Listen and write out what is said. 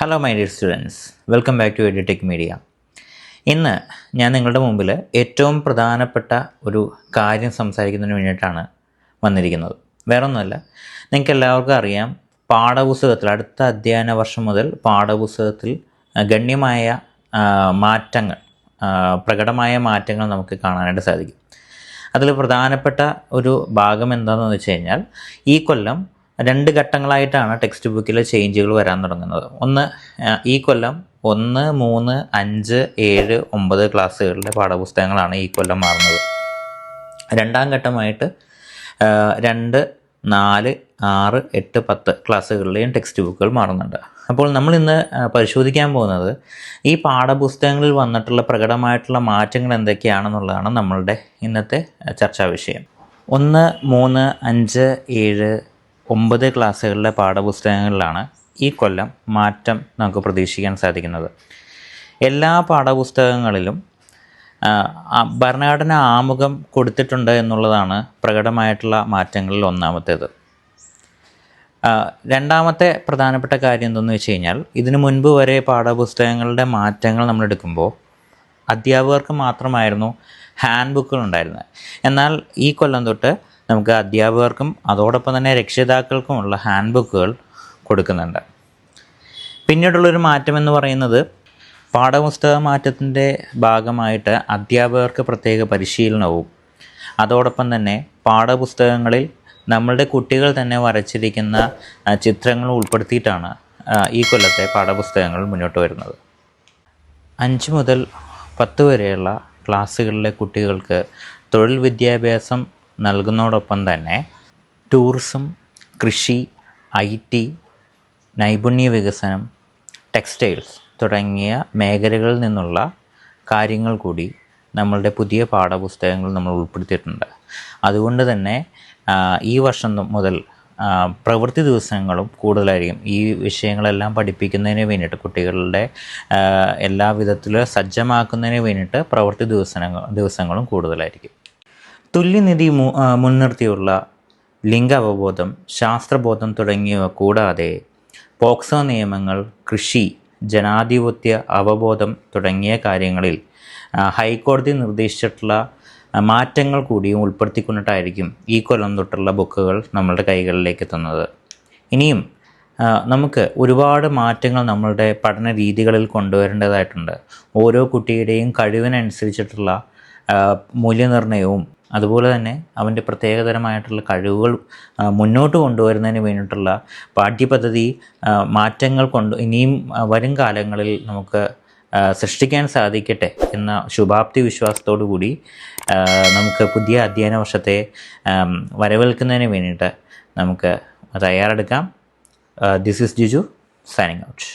Hello my dear students, welcome back to Edutech media. ഇന്ന് ഞാൻ നിങ്ങളുടെ മുമ്പിൽ ഏറ്റവും പ്രധാനപ്പെട്ട ഒരു കാര്യം സംസാരിക്കുന്നതിന് വേണ്ടിയിട്ടാണ് വന്നിരിക്കുന്നത്. വേറൊന്നുമല്ല, നിങ്ങൾക്ക് എല്ലാവർക്കും അറിയാം, പാഠപുസ്തകത്തിൽ അടുത്ത അധ്യയന വർഷം മുതൽ പാഠപുസ്തകത്തിൽ ഗണ്യമായ മാറ്റങ്ങൾ, പ്രകടമായ മാറ്റങ്ങൾ നമുക്ക് കാണാനായിട്ട് സാധിക്കും. അതിൽ പ്രധാനപ്പെട്ട ഒരു ഭാഗം എന്താണെന്ന് വെച്ച് കഴിഞ്ഞാൽ, ഈ കൊല്ലം 2 ഘട്ടങ്ങളായിട്ടാണ് ടെക്സ്റ്റ് ബുക്കിലെ ചേഞ്ചുകൾ വരാൻ തുടങ്ങുന്നത്. ഈ കൊല്ലം 1, 3, 5, 7, 9 ക്ലാസ്സുകളിലെ പാഠപുസ്തകങ്ങളാണ് ഈ കൊല്ലം മാറുന്നത്. 2ാം ഘട്ടമായിട്ട് 2, 4, 6, 8, 10 ക്ലാസ്സുകളിലെയും ടെക്സ്റ്റ് ബുക്കുകൾ മാറുന്നുണ്ട്. അപ്പോൾ നമ്മളിന്ന് പരിശോധിക്കാൻ പോകുന്നത് ഈ പാഠപുസ്തകങ്ങളിൽ വന്നിട്ടുള്ള പ്രകടമായിട്ടുള്ള മാറ്റങ്ങൾ എന്തൊക്കെയാണെന്നുള്ളതാണ് നമ്മളുടെ ഇന്നത്തെ ചർച്ചാ വിഷയം. 1, 3, 5, 7, 9 ക്ലാസ്സുകളിലെ പാഠപുസ്തകങ്ങളിലാണ് ഈ കൊല്ലം മാറ്റം നമുക്ക് പ്രതീക്ഷിക്കാൻ സാധിക്കുന്നത്. എല്ലാ പാഠപുസ്തകങ്ങളിലും ഭരണഘടന ആമുഖം കൊടുത്തിട്ടുണ്ട് എന്നുള്ളതാണ് പ്രകടമായിട്ടുള്ള മാറ്റങ്ങളിൽ ഒന്നാമത്തേത്. 2ാമത്തെ പ്രധാനപ്പെട്ട കാര്യം എന്തെന്ന് വെച്ച് കഴിഞ്ഞാൽ, ഇതിനു മുൻപ് വരെ പാഠപുസ്തകങ്ങളുടെ മാറ്റങ്ങൾ നമ്മളെടുക്കുമ്പോൾ അധ്യാപകർക്ക് മാത്രമായിരുന്നു ഹാൻഡ് ബുക്കുകൾ ഉണ്ടായിരുന്നത്. എന്നാൽ ഈ കൊല്ലം തൊട്ട് നമുക്ക് അധ്യാപകർക്കും അതോടൊപ്പം തന്നെ രക്ഷിതാക്കൾക്കുമുള്ള ഹാൻഡ് ബുക്കുകൾ കൊടുക്കുന്നുണ്ട്. പിന്നീടുള്ളൊരു മാറ്റമെന്ന് പറയുന്നത്, പാഠപുസ്തക മാറ്റത്തിൻ്റെ ഭാഗമായിട്ട് അധ്യാപകർക്ക് പ്രത്യേക പരിശീലനവും അതോടൊപ്പം തന്നെ പാഠപുസ്തകങ്ങളിൽ നമ്മളുടെ കുട്ടികൾ തന്നെ വരച്ചിരിക്കുന്ന ചിത്രങ്ങൾ ഉൾപ്പെടുത്തിയിട്ടാണ് ഈ കൊല്ലത്തെ പാഠപുസ്തകങ്ങൾ മുന്നോട്ട് വരുന്നത്. 5 മുതൽ 10 വരെയുള്ള ക്ലാസ്സുകളിലെ കുട്ടികൾക്ക് തൊഴിൽ വിദ്യാഭ്യാസം നൽകുന്നതോടൊപ്പം തന്നെ ടൂറിസം, കൃഷി, IT, നൈപുണ്യ വികസനം, ടെക്സ്റ്റൈൽസ് തുടങ്ങിയ മേഖലകളിൽ നിന്നുള്ള കാര്യങ്ങൾ കൂടി നമ്മളുടെ പുതിയ പാഠപുസ്തകങ്ങൾ നമ്മൾ ഉൾപ്പെടുത്തിയിട്ടുണ്ട്. അതുകൊണ്ട് തന്നെ ഈ വർഷം മുതൽ പ്രവൃത്തി ദിവസങ്ങളും കൂടുതലായിരിക്കും. ഈ വിഷയങ്ങളെല്ലാം പഠിപ്പിക്കുന്നതിന് വേണ്ടിയിട്ട്, കുട്ടികളുടെ എല്ലാ വിധത്തിലും സജ്ജമാക്കുന്നതിന് വേണ്ടിയിട്ട് പ്രവൃത്തി ദിവസങ്ങളും കൂടുതലായിരിക്കും. തുല്യനിധി മുൻനിർത്തിയുള്ള ലിംഗ അവബോധം, ശാസ്ത്രബോധം തുടങ്ങിയവ കൂടാതെ പോക്സോ നിയമങ്ങൾ, കൃഷി, ജനാധിപത്യ അവബോധം തുടങ്ങിയ കാര്യങ്ങളിൽ ഹൈക്കോടതി നിർദ്ദേശിച്ചിട്ടുള്ള മാറ്റങ്ങൾ കൂടിയും ഉൾപ്പെടുത്തിക്കൊണ്ടിട്ടായിരിക്കും ഈ കൊല്ലം തൊട്ടുള്ള ബുക്കുകൾ നമ്മളുടെ കൈകളിലേക്ക് എത്തുന്നത്. ഇനിയും നമുക്ക് ഒരുപാട് മാറ്റങ്ങൾ നമ്മളുടെ പഠന രീതികളിൽ കൊണ്ടുവരേണ്ടതായിട്ടുണ്ട്. ഓരോ കുട്ടിയുടെയും കഴിവിനനുസരിച്ചിട്ടുള്ള മൂല്യനിർണ്ണയവും അതുപോലെ തന്നെ അവൻ്റെ പ്രത്യേകതരമായിട്ടുള്ള കഴിവുകൾ മുന്നോട്ട് കൊണ്ടുവരുന്നതിന് വേണ്ടിയിട്ടുള്ള പാഠ്യപദ്ധതി മാറ്റങ്ങൾ ഇനിയും വരും കാലങ്ങളിൽ നമുക്ക് സൃഷ്ടിക്കാൻ സാധിക്കട്ടെ എന്ന ശുഭാപ്തി വിശ്വാസത്തോടു കൂടി നമുക്ക് പുതിയ അധ്യയന വർഷത്തെ വരവേൽക്കുന്നതിന് വേണ്ടിയിട്ട് നമുക്ക് തയ്യാറെടുക്കാം. This is Jiju signing out.